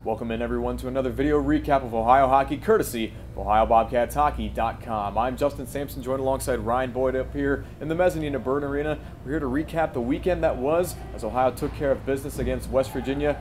Welcome in everyone to another video recap of Ohio hockey courtesy of OhioBobcatsHockey.com. I'm Justin Sampson, joined alongside Ryan Boyd up here in the mezzanine of Burton Arena. We're here to recap the weekend that was as Ohio took care of business against West Virginia,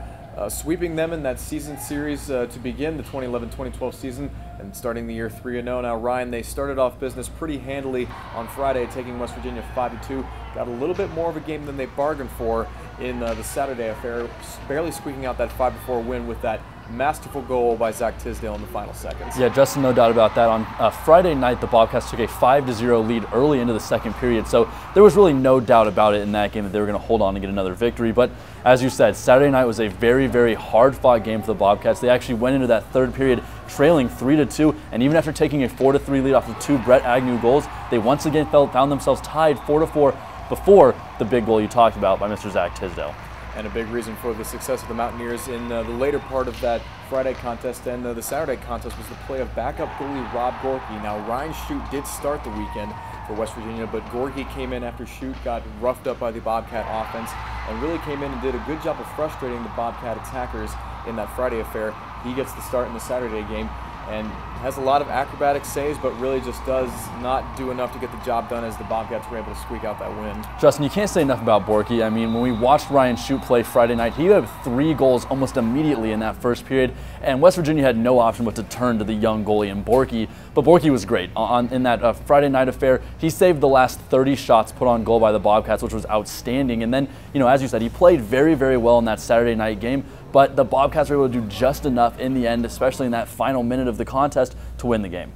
sweeping them in that season series to begin the 2011-2012 season and starting the year 3-0. Now Ryan, they started off business pretty handily on Friday, taking West Virginia 5-2. Got a little bit more of a game than they bargained for in the Saturday affair, barely squeaking out that 5-4 win with that masterful goal by Zach Tisdale in the final seconds. Yeah, Justin, no doubt about that. On Friday night, the Bobcats took a 5-0 lead early into the second period, so there was really no doubt about it in that game that they were going to hold on to get another victory. But as you said, Saturday night was a very, very hard-fought game for the Bobcats. They actually went into that third period trailing 3-2, and even after taking a 4-3 lead off of two Brett Agnew goals, they once again found themselves tied 4-4 before the big goal you talked about by Mr. Zach Tisdale. And a big reason for the success of the Mountaineers in the later part of that Friday contest and the Saturday contest was the play of backup goalie Rob Gorky. Now Ryan Shute did start the weekend for West Virginia, but Gorky came in after Shute got roughed up by the Bobcat offense and really came in and did a good job of frustrating the Bobcat attackers in that Friday affair. He gets the start in the Saturday game and has a lot of acrobatic saves, but really just does not do enough to get the job done as the Bobcats were able to squeak out that win. Justin, you can't say enough about Borky. I mean, when we watched Ryan Shute play Friday night, he had 3 goals almost immediately in that first period, and West Virginia had no option but to turn to the young goalie in Borky. But Borky was great. In that Friday night affair, he saved the last 30 shots put on goal by the Bobcats, which was outstanding. And then, as you said, he played very, very well in that Saturday night game. But the Bobcats were able to do just enough in the end, especially in that final minute of the contest, to win the game.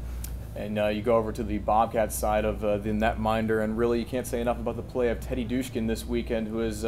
And you go over to the Bobcats side of the netminder, and really you can't say enough about the play of Teddy Dushkin this weekend, who has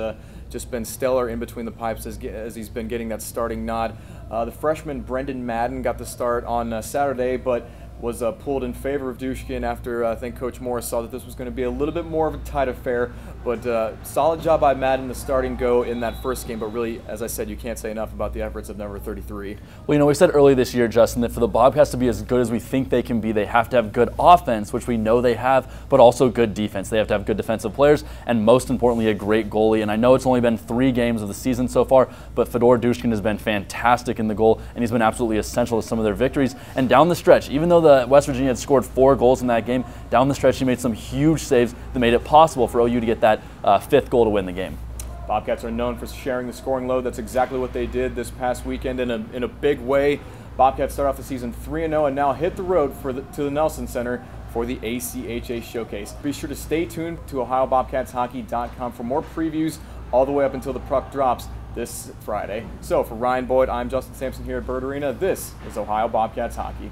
just been stellar in between the pipes as he's been getting that starting nod. The freshman Brendan Madden got the start on Saturday, but was pulled in favor of Dushkin after I think Coach Morris saw that this was going to be a little bit more of a tight affair. But solid job by Madden to start and go in that first game. But really, as I said, you can't say enough about the efforts of number 33. Well, we said early this year, Justin, that for the Bobcats to be as good as we think they can be, they have to have good offense, which we know they have, but also good defense. They have to have good defensive players, and most importantly, a great goalie. And I know it's only been 3 games of the season so far, but Fedor Dushkin has been fantastic in the goal, and he's been absolutely essential to some of their victories. And down the stretch, even though the West Virginia had scored 4 goals in that game, down the stretch he made some huge saves that made it possible for OU to get that 5th goal to win the game. Bobcats are known for sharing the scoring load. That's exactly what they did this past weekend in a big way. Bobcats start off the season 3-0 and now hit the road to the Nelson Center for the ACHA Showcase. Be sure to stay tuned to OhioBobcatsHockey.com for more previews all the way up until the puck drops this Friday. So for Ryan Boyd, I'm Justin Sampson here at Bird Arena. This is Ohio Bobcats Hockey.